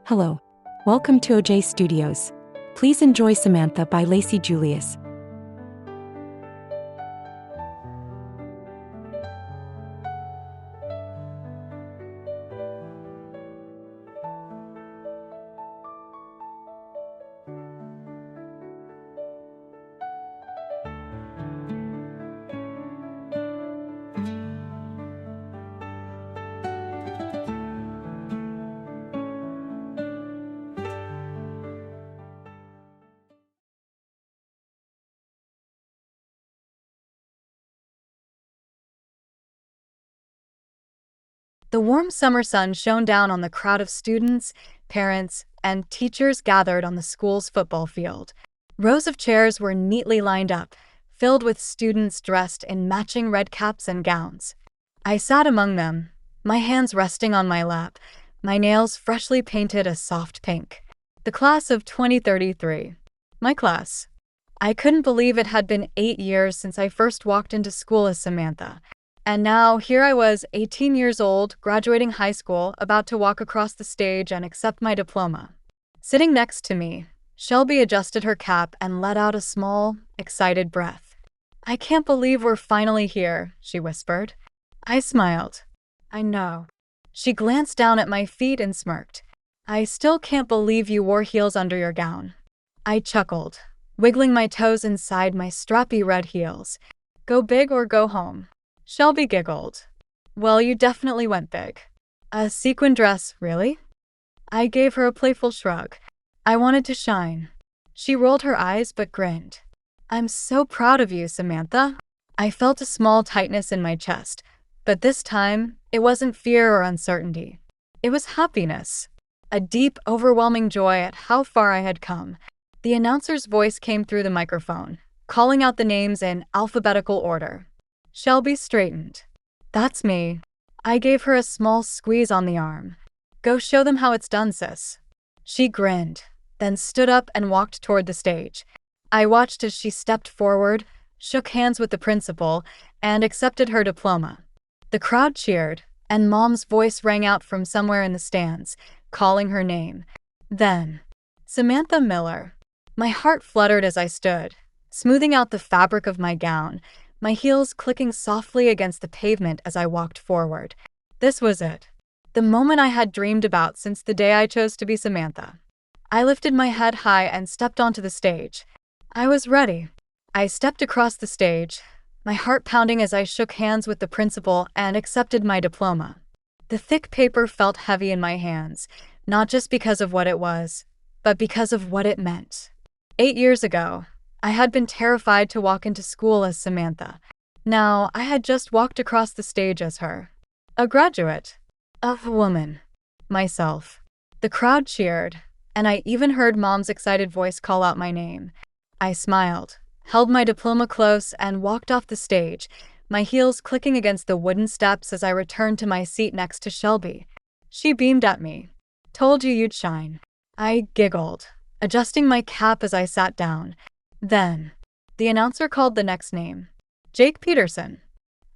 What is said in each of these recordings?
Hello. Welcome to OJ Studios. Please enjoy Samantha by Lacey Julius. The warm summer sun shone down on the crowd of students, parents, and teachers gathered on the school's football field. Rows of chairs were neatly lined up, filled with students dressed in matching red caps and gowns. I sat among them, my hands resting on my lap, my nails freshly painted a soft pink. The class of 2033. My class. I couldn't believe it had been 8 years since I first walked into school as Samantha. And now, here I was, 18 years old, graduating high school, about to walk across the stage and accept my diploma. Sitting next to me, Shelby adjusted her cap and let out a small, excited breath. "I can't believe we're finally here," she whispered. I smiled. "I know." She glanced down at my feet and smirked. "I still can't believe you wore heels under your gown." I chuckled, wiggling my toes inside my strappy red heels. "Go big or go home." Shelby giggled. "Well, you definitely went big." "A sequin dress, really?" I gave her a playful shrug. "I wanted to shine." She rolled her eyes but grinned. "I'm so proud of you, Samantha." I felt a small tightness in my chest, but this time, it wasn't fear or uncertainty. It was happiness. A deep, overwhelming joy at how far I had come. The announcer's voice came through the microphone, calling out the names in alphabetical order. Shelby straightened. "That's me." I gave her a small squeeze on the arm. "Go show them how it's done, sis." She grinned, then stood up and walked toward the stage. I watched as she stepped forward, shook hands with the principal, and accepted her diploma. The crowd cheered, and Mom's voice rang out from somewhere in the stands, calling her name. Then, Samantha Miller. My heart fluttered as I stood, smoothing out the fabric of my gown, my heels clicking softly against the pavement as I walked forward. This was it. The moment I had dreamed about since the day I chose to be Samantha. I lifted my head high and stepped onto the stage. I was ready. I stepped across the stage, my heart pounding as I shook hands with the principal and accepted my diploma. The thick paper felt heavy in my hands, not just because of what it was, but because of what it meant. 8 years ago, I had been terrified to walk into school as Samantha. Now, I had just walked across the stage as her. A graduate. A woman. Myself. The crowd cheered, and I even heard Mom's excited voice call out my name. I smiled, held my diploma close, and walked off the stage, my heels clicking against the wooden steps as I returned to my seat next to Shelby. She beamed at me. "Told you you'd shine." I giggled, adjusting my cap as I sat down. Then, the announcer called the next name. "Jake Peterson."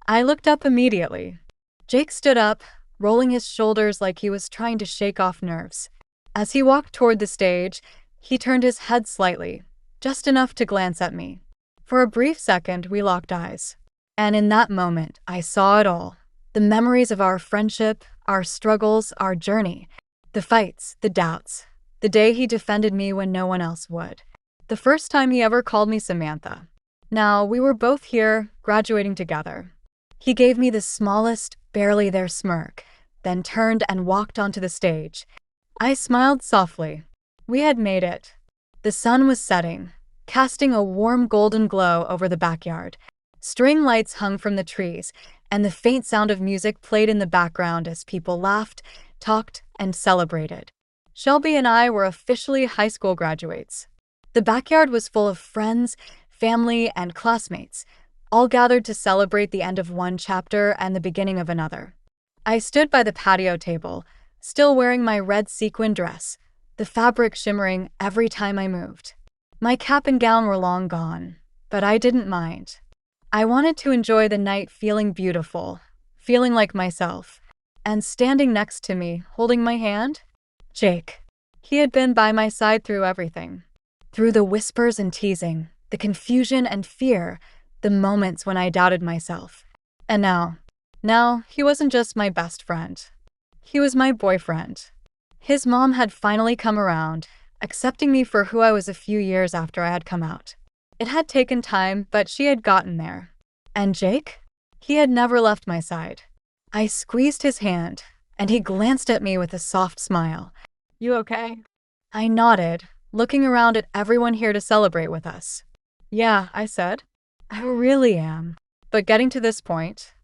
I looked up immediately. Jake stood up, rolling his shoulders like he was trying to shake off nerves. As he walked toward the stage, he turned his head slightly, just enough to glance at me. For a brief second, we locked eyes. And in that moment, I saw it all. The memories of our friendship, our struggles, our journey. The fights, the doubts. The day he defended me when no one else would. The first time he ever called me Samantha. Now, we were both here, graduating together. He gave me the smallest, barely there smirk, then turned and walked onto the stage. I smiled softly. We had made it. The sun was setting, casting a warm golden glow over the backyard. String lights hung from the trees, and the faint sound of music played in the background as people laughed, talked, and celebrated. Shelby and I were officially high school graduates. The backyard was full of friends, family, and classmates, all gathered to celebrate the end of one chapter and the beginning of another. I stood by the patio table, still wearing my red sequin dress, the fabric shimmering every time I moved. My cap and gown were long gone, but I didn't mind. I wanted to enjoy the night feeling beautiful, feeling like myself. And standing next to me, holding my hand? Jake. He had been by my side through everything. Through the whispers and teasing, the confusion and fear, the moments when I doubted myself. And now, he wasn't just my best friend. He was my boyfriend. His mom had finally come around, accepting me for who I was a few years after I had come out. It had taken time, but she had gotten there. And Jake? He had never left my side. I squeezed his hand, and he glanced at me with a soft smile. "You okay?" I nodded, looking around at everyone here to celebrate with us. "Yeah," I said. "I really am." But getting to this point,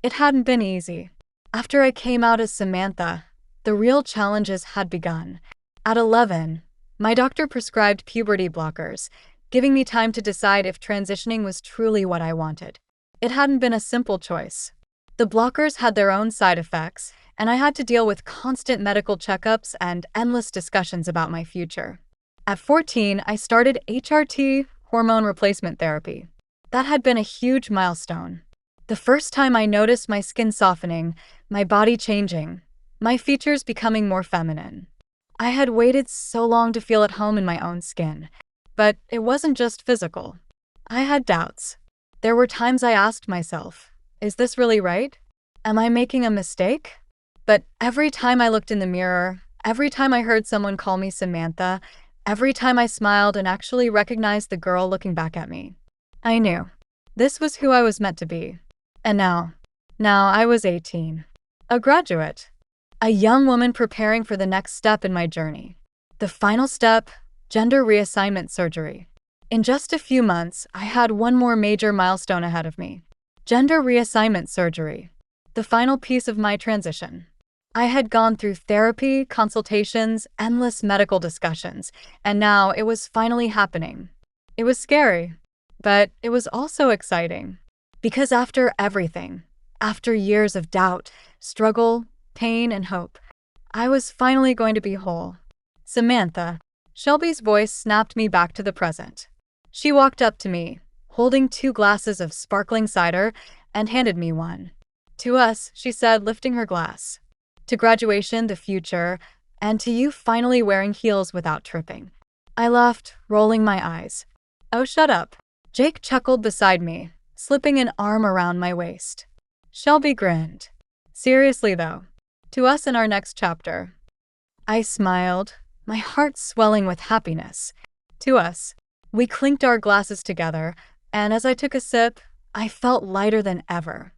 it hadn't been easy. After I came out as Samantha, the real challenges had begun. At 11, my doctor prescribed puberty blockers, giving me time to decide if transitioning was truly what I wanted. It hadn't been a simple choice. The blockers had their own side effects, and I had to deal with constant medical checkups and endless discussions about my future. At 14, I started HRT, hormone replacement therapy. That had been a huge milestone. The first time I noticed my skin softening, my body changing, my features becoming more feminine. I had waited so long to feel at home in my own skin. But it wasn't just physical. I had doubts. There were times I asked myself, is this really right? Am I making a mistake? But every time I looked in the mirror, every time I heard someone call me Samantha, every time I smiled and actually recognized the girl looking back at me, I knew this was who I was meant to be. And now I was 18, a graduate, a young woman preparing for the next step in my journey. The final step, gender reassignment surgery. In just a few months, I had one more major milestone ahead of me. Gender reassignment surgery, the final piece of my transition. I had gone through therapy, consultations, endless medical discussions, and now it was finally happening. It was scary, but it was also exciting. Because after everything, after years of doubt, struggle, pain, and hope, I was finally going to be whole. Samantha. Shelby's voice snapped me back to the present. She walked up to me, holding 2 glasses of sparkling cider, and handed me one. "To us," she said, lifting her glass. "To graduation, the future, and to you finally wearing heels without tripping." I laughed, rolling my eyes. "Oh, shut up." Jake chuckled beside me, slipping an arm around my waist. Shelby grinned. "Seriously though, to us in our next chapter." I smiled, my heart swelling with happiness. To us. We clinked our glasses together, and as I took a sip, I felt lighter than ever.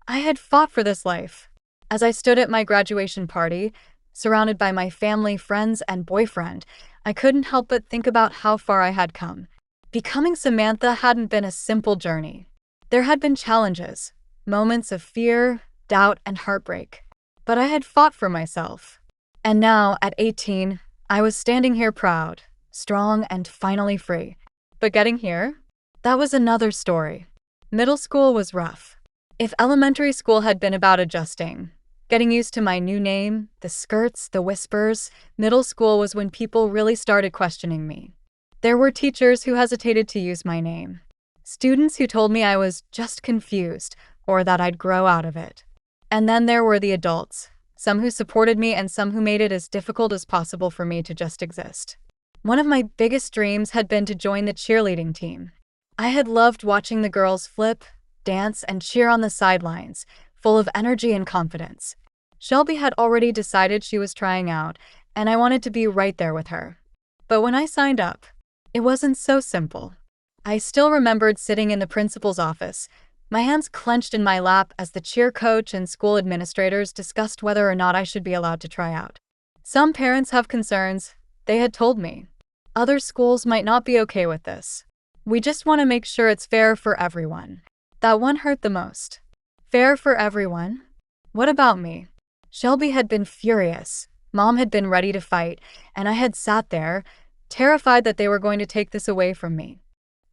I had fought for this life. As I stood at my graduation party, surrounded by my family, friends, and boyfriend, I couldn't help but think about how far I had come. Becoming Samantha hadn't been a simple journey. There had been challenges, moments of fear, doubt, and heartbreak. But I had fought for myself. And now, at 18, I was standing here proud, strong, and finally free. But getting here? That was another story. Middle school was rough. If elementary school had been about adjusting, getting used to my new name, the skirts, the whispers, middle school was when people really started questioning me. There were teachers who hesitated to use my name. Students who told me I was just confused or that I'd grow out of it. And then there were the adults, some who supported me and some who made it as difficult as possible for me to just exist. One of my biggest dreams had been to join the cheerleading team. I had loved watching the girls flip, dance, and cheer on the sidelines, full of energy and confidence. Shelby had already decided she was trying out, and I wanted to be right there with her. But when I signed up, it wasn't so simple. I still remembered sitting in the principal's office, my hands clenched in my lap as the cheer coach and school administrators discussed whether or not I should be allowed to try out. Some parents have concerns, they had told me. Other schools might not be okay with this. We just want to make sure it's fair for everyone. That one hurt the most. Fair for everyone? What about me? Shelby had been furious. Mom had been ready to fight, and I had sat there, terrified that they were going to take this away from me.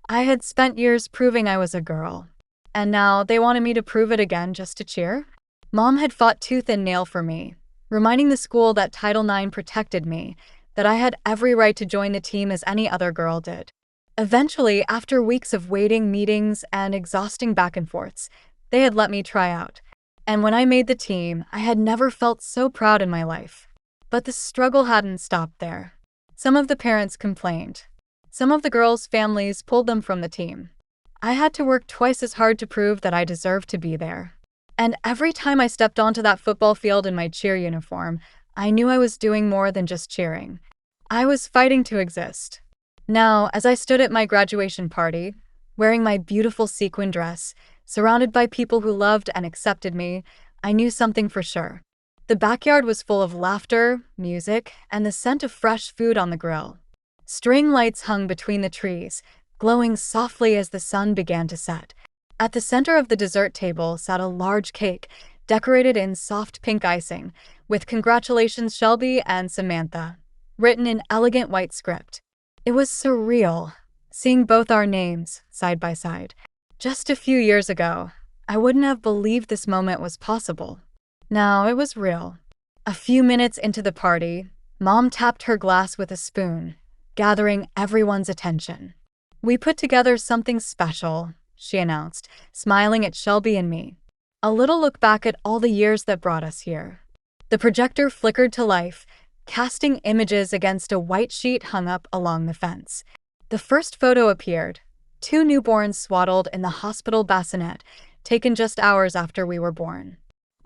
I had spent years proving I was a girl. And now they wanted me to prove it again just to cheer? Mom had fought tooth and nail for me, reminding the school that Title IX protected me, that I had every right to join the team as any other girl did. Eventually, after weeks of waiting, meetings, and exhausting back and forths, they had let me try out. And when I made the team, I had never felt so proud in my life. But the struggle hadn't stopped there. Some of the parents complained. Some of the girls' families pulled them from the team. I had to work twice as hard to prove that I deserved to be there. And every time I stepped onto that football field in my cheer uniform, I knew I was doing more than just cheering. I was fighting to exist. Now, as I stood at my graduation party, wearing my beautiful sequin dress, surrounded by people who loved and accepted me, I knew something for sure. The backyard was full of laughter, music, and the scent of fresh food on the grill. String lights hung between the trees, glowing softly as the sun began to set. At the center of the dessert table sat a large cake, decorated in soft pink icing, with "Congratulations, Shelby and Samantha" written in elegant white script. It was surreal, seeing both our names side by side. Just a few years ago, I wouldn't have believed this moment was possible. Now it was real. A few minutes into the party, Mom tapped her glass with a spoon, gathering everyone's attention. "We put together something special," she announced, smiling at Shelby and me. A little look back at all the years that brought us here. The projector flickered to life, casting images against a white sheet hung up along the fence. The first photo appeared, 2 newborns swaddled in the hospital bassinet, taken just hours after we were born.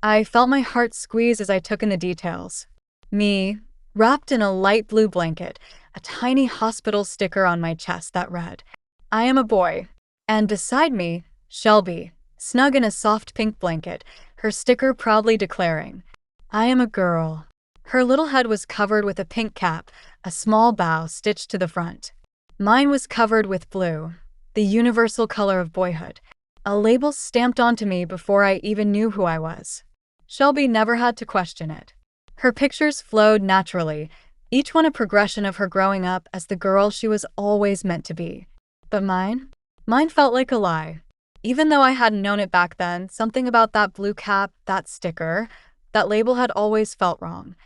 I felt my heart squeeze as I took in the details. Me, wrapped in a light blue blanket, a tiny hospital sticker on my chest that read, "I am a boy." And beside me, Shelby, snug in a soft pink blanket, her sticker proudly declaring, "I am a girl." Her little head was covered with a pink cap, a small bow stitched to the front. Mine was covered with blue, the universal color of boyhood, a label stamped onto me before I even knew who I was. Shelby never had to question it. Her pictures flowed naturally, each one a progression of her growing up as the girl she was always meant to be. But mine felt like a lie. Even though I hadn't known it back then, something about that blue cap, that sticker, that label had always felt wrong.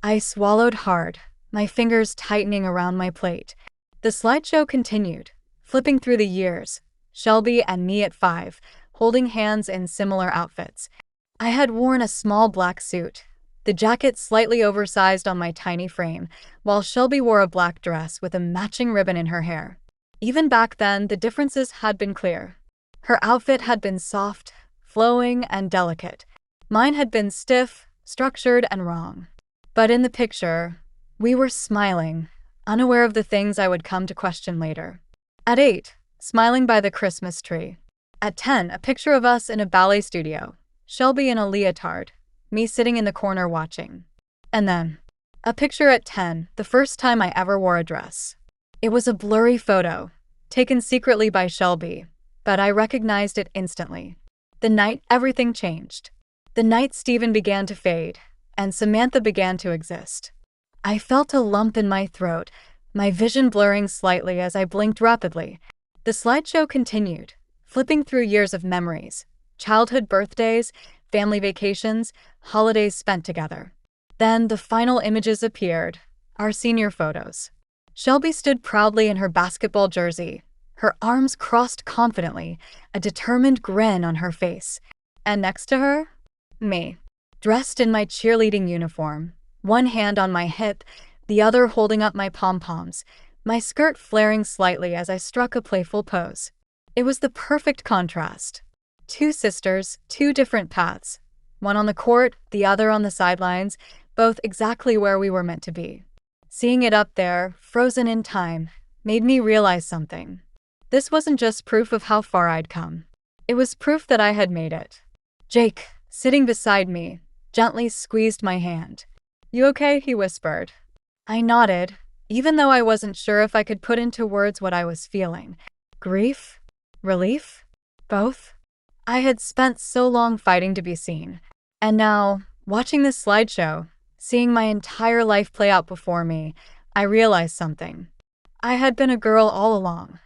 I swallowed hard, my fingers tightening around my plate. The slideshow continued, flipping through the years, Shelby and me at 5, holding hands in similar outfits. I had worn a small black suit, the jacket slightly oversized on my tiny frame, while Shelby wore a black dress with a matching ribbon in her hair. Even back then, the differences had been clear. Her outfit had been soft, flowing, and delicate. Mine had been stiff, structured, and wrong. But in the picture, we were smiling, unaware of the things I would come to question later. At 8, smiling by the Christmas tree. At 10, a picture of us in a ballet studio, Shelby in a leotard, me sitting in the corner watching. And then, a picture at 10, the first time I ever wore a dress. It was a blurry photo, taken secretly by Shelby, but I recognized it instantly. The night everything changed. The night Stephen began to fade, and Samantha began to exist. I felt a lump in my throat, my vision blurring slightly as I blinked rapidly. The slideshow continued, flipping through years of memories, childhood birthdays, family vacations, holidays spent together. Then the final images appeared, our senior photos. Shelby stood proudly in her basketball jersey, her arms crossed confidently, a determined grin on her face. And next to her, me, dressed in my cheerleading uniform, one hand on my hip, the other holding up my pom-poms, my skirt flaring slightly as I struck a playful pose. It was the perfect contrast. 2 sisters, 2 different paths, one on the court, the other on the sidelines, both exactly where we were meant to be. Seeing it up there, frozen in time, made me realize something. This wasn't just proof of how far I'd come. It was proof that I had made it. Jake, sitting beside me, gently squeezed my hand. "You okay?" he whispered. I nodded, even though I wasn't sure if I could put into words what I was feeling. Grief? Relief? Both? I had spent so long fighting to be seen. And now, watching this slideshow, seeing my entire life play out before me, I realized something. I had been a girl all along.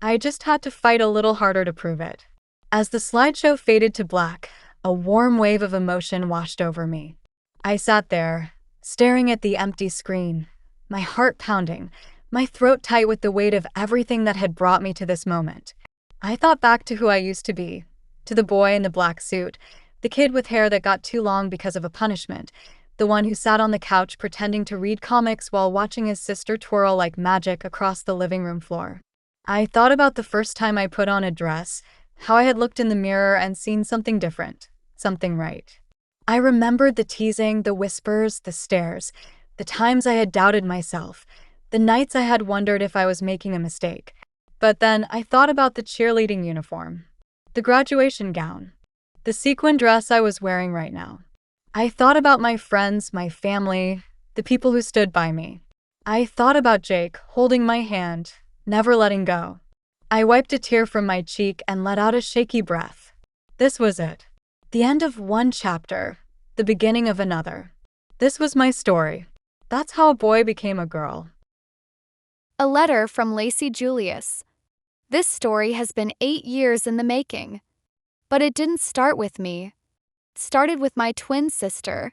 I just had to fight a little harder to prove it. As the slideshow faded to black, a warm wave of emotion washed over me. I sat there, staring at the empty screen, my heart pounding, my throat tight with the weight of everything that had brought me to this moment. I thought back to who I used to be, to the boy in the black suit, the kid with hair that got too long because of a punishment, the one who sat on the couch pretending to read comics while watching his sister twirl like magic across the living room floor. I thought about the first time I put on a dress, how I had looked in the mirror and seen something different, something right. I remembered the teasing, the whispers, the stares, the times I had doubted myself, the nights I had wondered if I was making a mistake. But then I thought about the cheerleading uniform, the graduation gown, the sequin dress I was wearing right now. I thought about my friends, my family, the people who stood by me. I thought about Jake holding my hand, never letting go. I wiped a tear from my cheek and let out a shaky breath. This was it. The end of one chapter, the beginning of another. This was my story. That's how a boy became a girl. A letter from Lacey Julius. This story has been 8 years in the making. But it didn't start with me. It started with my twin sister.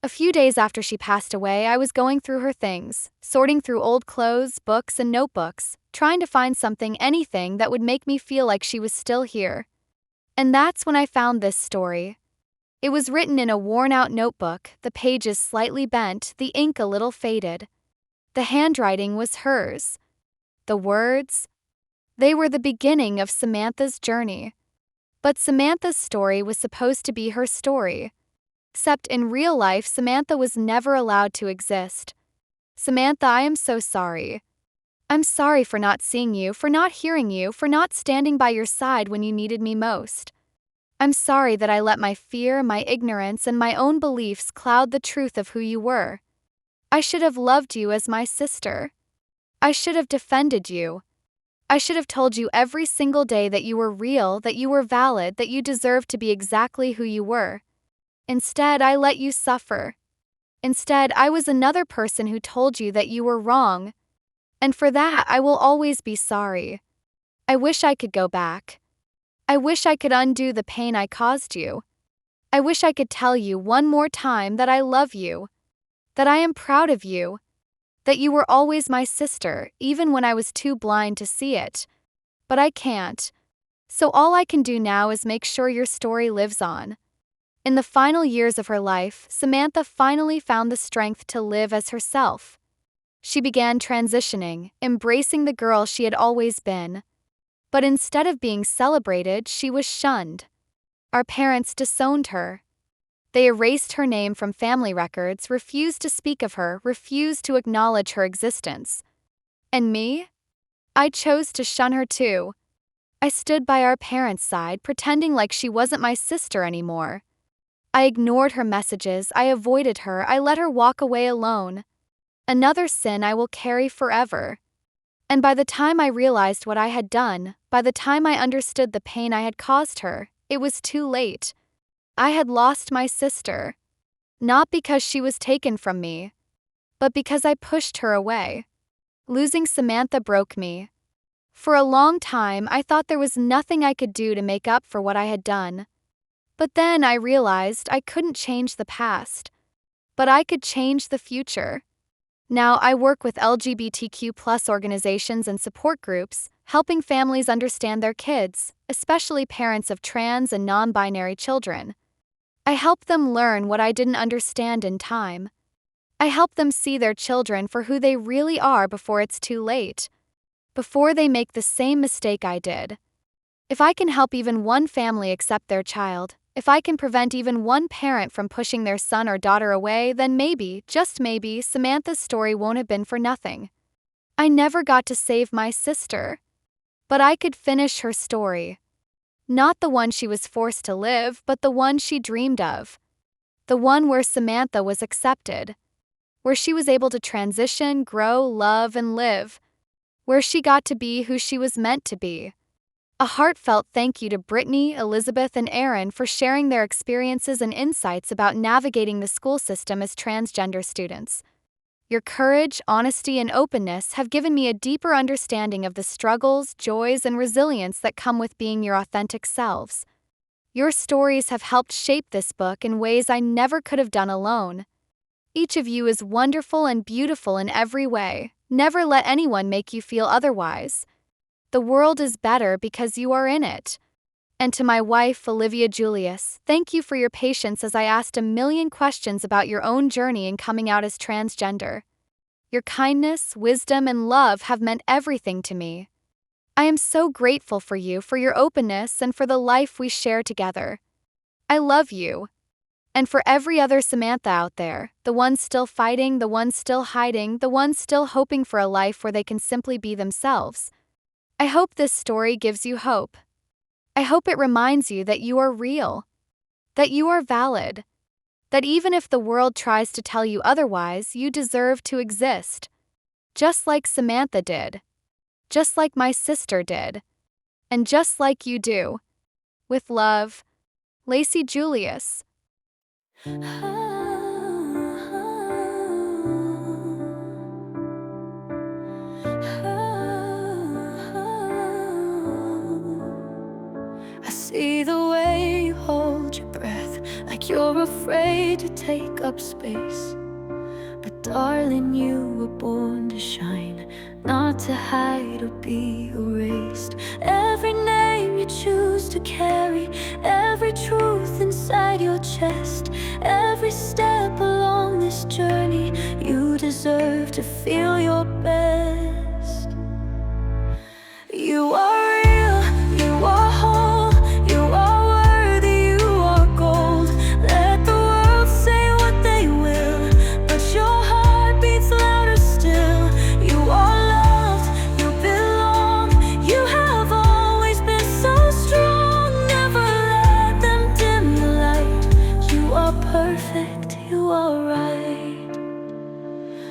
A few days after she passed away, I was going through her things, sorting through old clothes, books, and notebooks, trying to find anything that would make me feel like she was still here. And that's when I found this story. It was written in a worn-out notebook, the pages slightly bent, the ink a little faded. The handwriting was hers. The words? They were the beginning of Samantha's journey. But Samantha's story was supposed to be her story. Except in real life, Samantha was never allowed to exist. Samantha, I am so sorry. I'm sorry for not seeing you, for not hearing you, for not standing by your side when you needed me most. I'm sorry that I let my fear, my ignorance, and my own beliefs cloud the truth of who you were. I should have loved you as my sister. I should have defended you. I should have told you every single day that you were real, that you were valid, that you deserved to be exactly who you were. Instead, I let you suffer. Instead, I was another person who told you that you were wrong. And for that, I will always be sorry. I wish I could go back. I wish I could undo the pain I caused you. I wish I could tell you one more time that I love you, that I am proud of you, that you were always my sister, even when I was too blind to see it. But I can't. So all I can do now is make sure your story lives on. In the final years of her life, Samantha finally found the strength to live as herself. She began transitioning, embracing the girl she had always been. But instead of being celebrated, she was shunned. Our parents disowned her. They erased her name from family records, refused to speak of her, refused to acknowledge her existence. And me? I chose to shun her too. I stood by our parents' side, pretending like she wasn't my sister anymore. I ignored her messages, I avoided her, I let her walk away alone. Another sin I will carry forever. And by the time I realized what I had done, by the time I understood the pain I had caused her, it was too late. I had lost my sister. Not because she was taken from me, but because I pushed her away. Losing Samantha broke me. For a long time, I thought there was nothing I could do to make up for what I had done. But then I realized I couldn't change the past, but I could change the future. Now I work with LGBTQ+ organizations and support groups, helping families understand their kids, especially parents of trans and non-binary children. I help them learn what I didn't understand in time. I help them see their children for who they really are before it's too late, before they make the same mistake I did. If I can help even one family accept their child, if I can prevent even one parent from pushing their son or daughter away, then maybe, just maybe, Samantha's story won't have been for nothing. I never got to save my sister, but I could finish her story. Not the one she was forced to live, but the one she dreamed of. The one where Samantha was accepted, where she was able to transition, grow, love, and live, where she got to be who she was meant to be. A heartfelt thank you to Brittany, Elizabeth, and Aaron for sharing their experiences and insights about navigating the school system as transgender students. Your courage, honesty, and openness have given me a deeper understanding of the struggles, joys, and resilience that come with being your authentic selves. Your stories have helped shape this book in ways I never could have done alone. Each of you is wonderful and beautiful in every way. Never let anyone make you feel otherwise. The world is better because you are in it. And to my wife, Olivia Julius, thank you for your patience as I asked a million questions about your own journey in coming out as transgender. Your kindness, wisdom, and love have meant everything to me. I am so grateful for you, for your openness, and for the life we share together. I love you. And for every other Samantha out there, the ones still fighting, the ones still hiding, the ones still hoping for a life where they can simply be themselves, I hope this story gives you hope. I hope it reminds you that you are real, that you are valid, that even if the world tries to tell you otherwise, you deserve to exist. Just like Samantha did. Just like my sister did. And just like you do. With love, Lacey Julius. I see the way you hold your breath, like you're afraid to take up space. But darling, you were born to shine, not to hide or be erased. Every name you choose to carry, every truth inside your chest, every step along this journey, you deserve to feel your best. You are real, you are whole, you are worthy, you are gold. Let the world say what they will, but your heart beats louder still. You are loved, you belong, you have always been so strong. Never let them dim your light. You are perfect, you are right.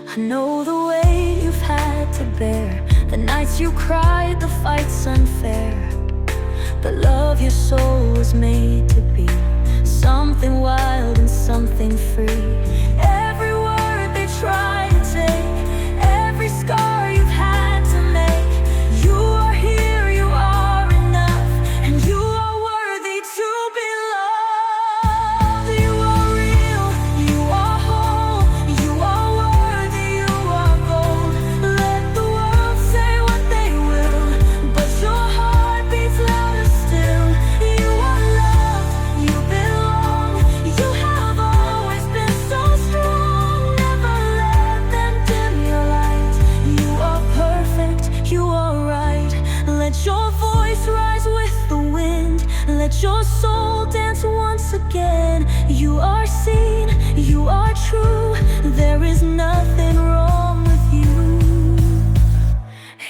I know the weight you've had to bear, the nights you cried, the fights unfair. But love, your soul was made to be something wild and something free. Every word they try to take, every scar you've had to make, you are here, you are enough, and you are worthy to be loved. You are real, you are whole, you are worthy, you are gold. Let the world say what they will, but your heart beats louder still. You are loved, you belong, you have always been so strong. Never let them dim your light. You are perfect, you are right. Let your voice rise with the wind, let your soul dance once again. You are seen, you are true, there is nothing wrong with you.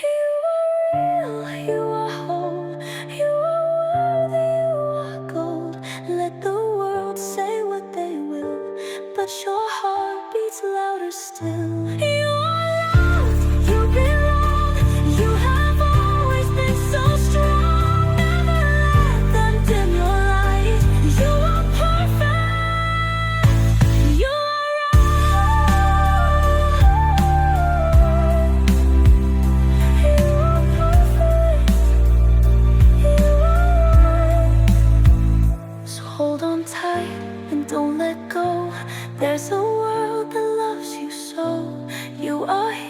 You are real, you are whole, you are worthy, you are gold. Let the world say what they will, but your heart beats louder still. You are loved, you belong, you have always been so strong. Never let them dim your light. You are perfect, you are right. You are perfect, you are right. So hold on tight and don't let go. There's a world that loves you so. You are here.